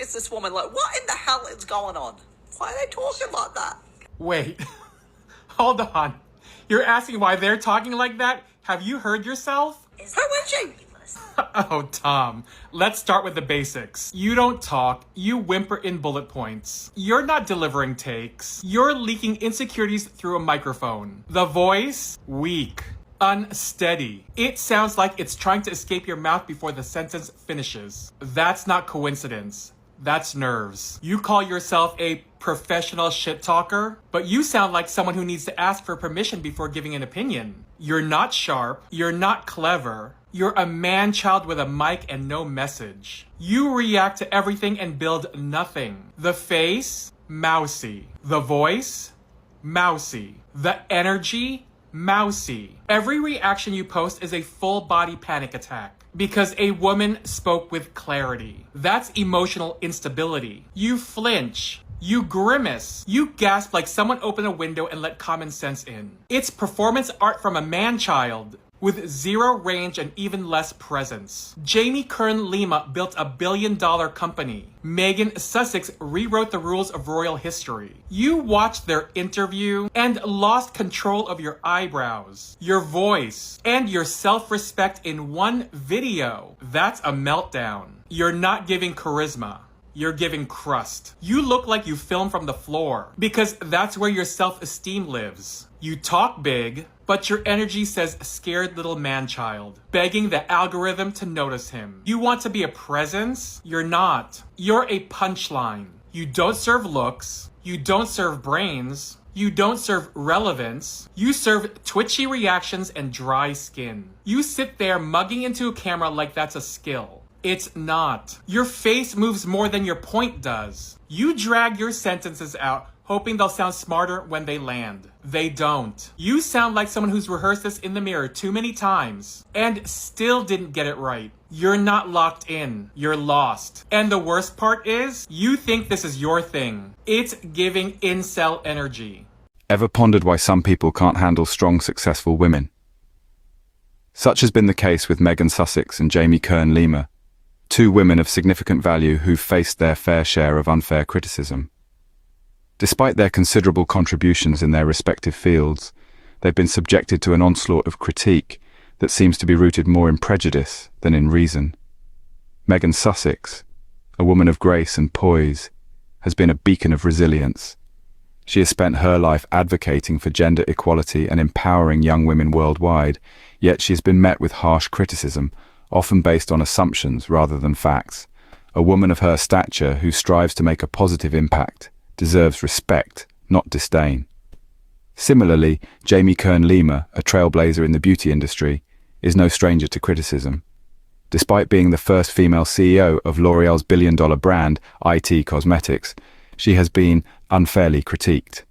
is this woman? Like, what in the hell is going on? Why are they talking like that? Wait, hold on. You're asking why they're talking like that? Have you heard yourself? Who is she? Oh, Tom, let's start with the basics. You don't talk, you whimper in bullet points. You're not delivering takes. You're leaking insecurities through a microphone. The voice? Weak. Unsteady. It sounds like it's trying to escape your mouth before the sentence finishes. That's not coincidence. That's nerves. You call yourself a professional shit talker, but you sound like someone who needs to ask for permission before giving an opinion. You're not sharp. You're not clever. You're a man-child with a mic and no message. You react to everything and build nothing. The face? Mousy. The voice? Mousy. The energy? Mousy. Every reaction you post is a full-body panic attack. Because a woman spoke with clarity. That's emotional instability. You flinch. You grimace. You gasp like someone opened a window and let common sense in. It's performance art from a man-child with zero range and even less presence. Kern Lima built a billion-dollar company. Meghan Sussex rewrote the rules of royal history. You watched their interview and lost control of your eyebrows, your voice, and your self-respect in one video. That's a meltdown. You're not giving charisma. You're giving crust. You look like you filmed from the floor because that's where your self-esteem lives. You talk big, but your energy says scared little man-child, begging the algorithm to notice him. You want to be a presence? You're not. You're a punchline. You don't serve looks. You don't serve brains. You don't serve relevance. You serve twitchy reactions and dry skin. You sit there mugging into a camera like that's a skill. It's not. Your face moves more than your point does. You drag your sentences out, hoping they'll sound smarter when they land. They don't. You sound like someone who's rehearsed this in the mirror too many times and still didn't get it right. You're not locked in. You're lost. And the worst part is, you think this is your thing. It's giving incel energy. Ever pondered why some people can't handle strong, successful women? Such has been the case with Meghan Sussex and Kern Lima, two women of significant value who've faced their fair share of unfair criticism. Despite their considerable contributions in their respective fields, they've been subjected to an onslaught of critique that seems to be rooted more in prejudice than in reason. Meghan Sussex, a woman of grace and poise, has been a beacon of resilience. She has spent her life advocating for gender equality and empowering young women worldwide, yet she has been met with harsh criticism, often based on assumptions rather than facts. A woman of her stature who strives to make a positive impact deserves respect, not disdain. Similarly, Kern Lima, a trailblazer in the beauty industry, is no stranger to criticism. Despite being the first female CEO of L'Oreal's billion-dollar brand, IT Cosmetics, she has been unfairly critiqued.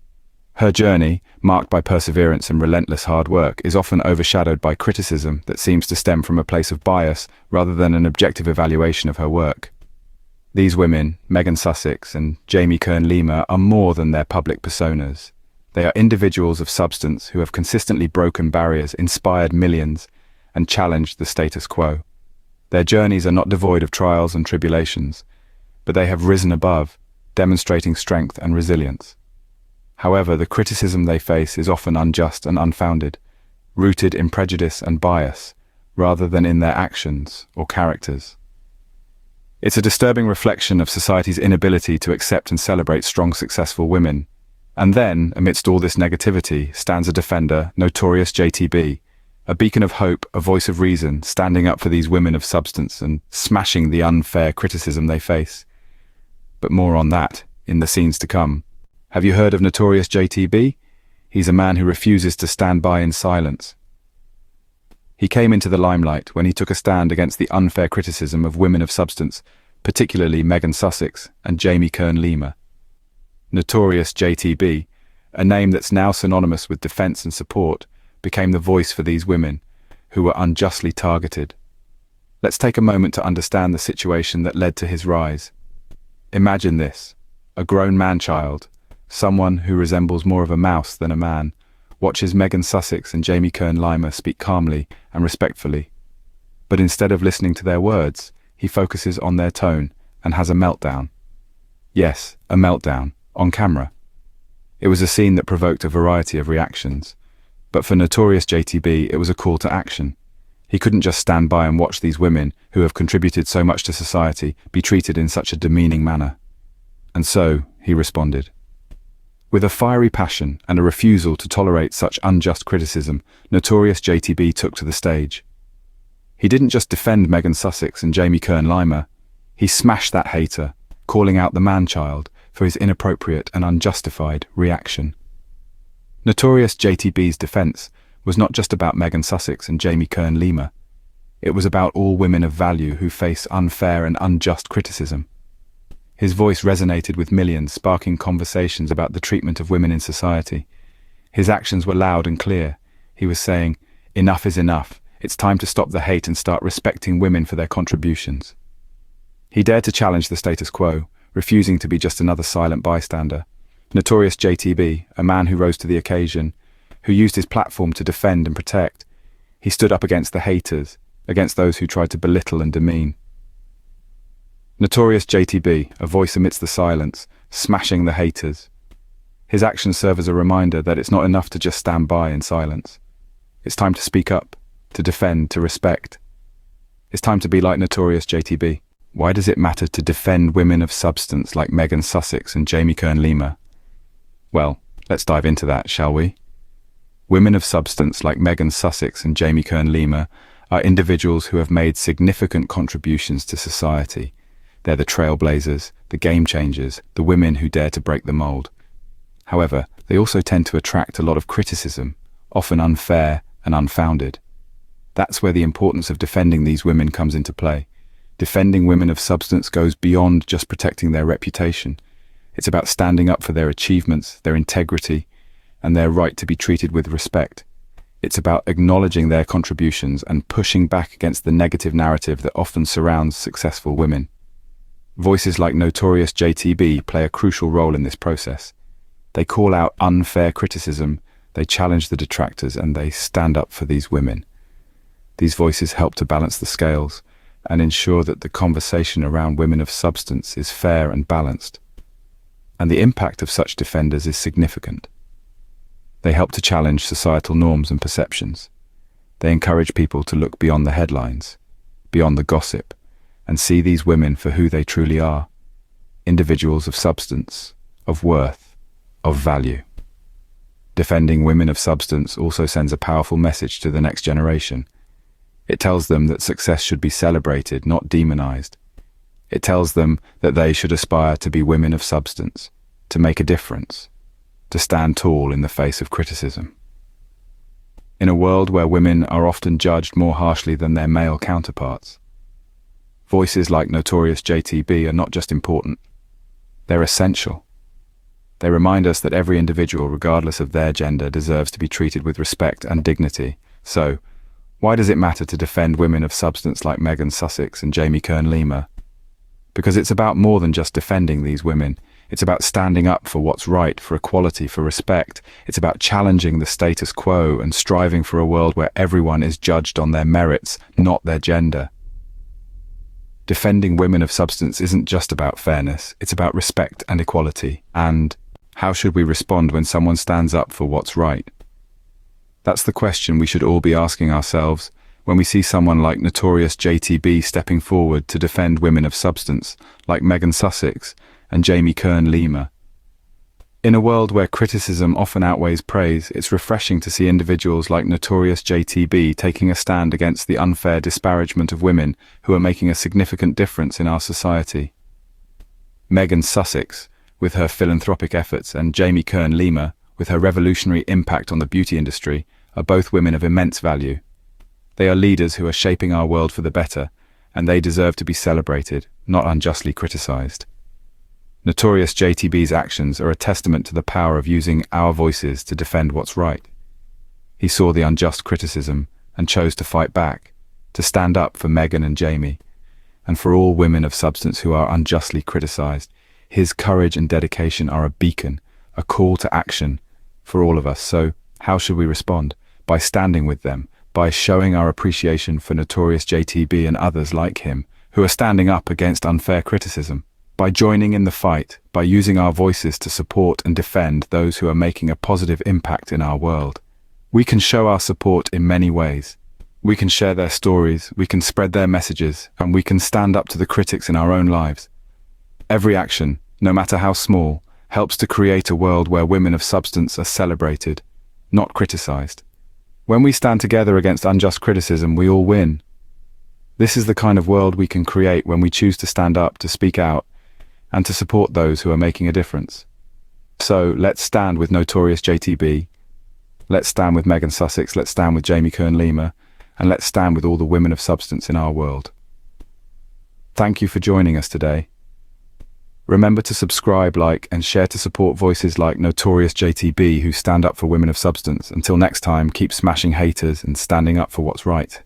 Her journey, marked by perseverance and relentless hard work, is often overshadowed by criticism that seems to stem from a place of bias rather than an objective evaluation of her work. These women, Meghan Sussex and Kern Lima, are more than their public personas. They are individuals of substance who have consistently broken barriers, inspired millions, and challenged the status quo. Their journeys are not devoid of trials and tribulations, but they have risen above, demonstrating strength and resilience. However, the criticism they face is often unjust and unfounded, rooted in prejudice and bias, rather than in their actions or characters. It's a disturbing reflection of society's inability to accept and celebrate strong, successful women. And then, amidst all this negativity, stands a defender, Notorious JTB, a beacon of hope, a voice of reason, standing up for these women of substance and smashing the unfair criticism they face. But more on that in the scenes to come. Have you heard of Notorious JTB? He's a man who refuses to stand by in silence. He came into the limelight when he took a stand against the unfair criticism of women of substance, particularly Meghan Sussex and Kern Lima. Notorious JTB, a name that's now synonymous with defense and support, became the voice for these women, who were unjustly targeted. Let's take a moment to understand the situation that led to his rise. Imagine this: a grown man-child, someone who resembles more of a mouse than a man, watches Meghan Sussex and Kern Lima speak calmly and respectfully. But instead of listening to their words, he focuses on their tone and has a meltdown. Yes, a meltdown, on camera. It was a scene that provoked a variety of reactions. But for Notorious JTB, it was a call to action. He couldn't just stand by and watch these women, who have contributed so much to society, be treated in such a demeaning manner. And so, he responded. With a fiery passion and a refusal to tolerate such unjust criticism, Notorious JTB took to the stage. He didn't just defend Meghan Sussex and Kern Lima, he smashed that hater, calling out the man-child for his inappropriate and unjustified reaction. Notorious JTB's defense was not just about Meghan Sussex and Kern Lima. It was about all women of value who face unfair and unjust criticism. His voice resonated with millions, sparking conversations about the treatment of women in society. His actions were loud and clear. He was saying, "Enough is enough. It's time to stop the hate and start respecting women for their contributions." He dared to challenge the status quo, refusing to be just another silent bystander. Notorious JTB, a man who rose to the occasion, who used his platform to defend and protect, he stood up against the haters, against those who tried to belittle and demean. Notorious JTB, a voice amidst the silence, smashing the haters. His actions serve as a reminder that it's not enough to just stand by in silence. It's time to speak up, to defend, to respect. It's time to be like Notorious JTB. Why does it matter to defend women of substance like Meghan Sussex and Kern Lima? Well, let's dive into that, shall we? Women of substance like Meghan Sussex and Kern Lima are individuals who have made significant contributions to society. They're the trailblazers, the game changers, the women who dare to break the mold. However, they also tend to attract a lot of criticism, often unfair and unfounded. That's where the importance of defending these women comes into play. Defending women of substance goes beyond just protecting their reputation. It's about standing up for their achievements, their integrity, and their right to be treated with respect. It's about acknowledging their contributions and pushing back against the negative narrative that often surrounds successful women. Voices like Notorious JTB play a crucial role in this process. They call out unfair criticism, they challenge the detractors, and they stand up for these women. These voices help to balance the scales and ensure that the conversation around women of substance is fair and balanced. And the impact of such defenders is significant. They help to challenge societal norms and perceptions. They encourage people to look beyond the headlines, beyond the gossip, and see these women for who they truly are, individuals of substance, of worth, of value. Defending women of substance also sends a powerful message to the next generation. It tells them that success should be celebrated, not demonized. It tells them that they should aspire to be women of substance, to make a difference, to stand tall in the face of criticism. In a world where women are often judged more harshly than their male counterparts, voices like Notorious JTB are not just important, they're essential. They remind us that every individual, regardless of their gender, deserves to be treated with respect and dignity. So, why does it matter to defend women of substance like Meghan Sussex and Kern Lima? Because it's about more than just defending these women. It's about standing up for what's right, for equality, for respect. It's about challenging the status quo and striving for a world where everyone is judged on their merits, not their gender. Defending women of substance isn't just about fairness, it's about respect and equality. And how should we respond when someone stands up for what's right? That's the question we should all be asking ourselves when we see someone like Notorious JTB stepping forward to defend women of substance, like Meghan Sussex and Kern Lima. In a world where criticism often outweighs praise, it's refreshing to see individuals like Notorious JTB taking a stand against the unfair disparagement of women who are making a significant difference in our society. Meghan Sussex, with her philanthropic efforts, and Kern Lima, with her revolutionary impact on the beauty industry, are both women of immense value. They are leaders who are shaping our world for the better, and they deserve to be celebrated, not unjustly criticized. Notorious JTB's actions are a testament to the power of using our voices to defend what's right. He saw the unjust criticism and chose to fight back, to stand up for Meghan and Jamie, and for all women of substance who are unjustly criticized. His courage and dedication are a beacon, a call to action for all of us. So, how should we respond? By standing with them, by showing our appreciation for Notorious JTB and others like him, who are standing up against unfair criticism, By joining in the fight, by using our voices to support and defend those who are making a positive impact in our world, we can show our support in many ways. We can share their stories, we can spread their messages, and we can stand up to the critics in our own lives. Every action, no matter how small, helps to create a world where women of substance are celebrated, not criticized. When we stand together against unjust criticism, we all win. This is the kind of world we can create when we choose to stand up, to speak out, and to support those who are making a difference. So, let's stand with Notorious JTB, let's stand with Meghan Sussex, let's stand with Kern Lima, and let's stand with all the women of substance in our world. Thank you for joining us today. Remember to subscribe, like, and share to support voices like Notorious JTB who stand up for women of substance. Until next time, keep smashing haters and standing up for what's right.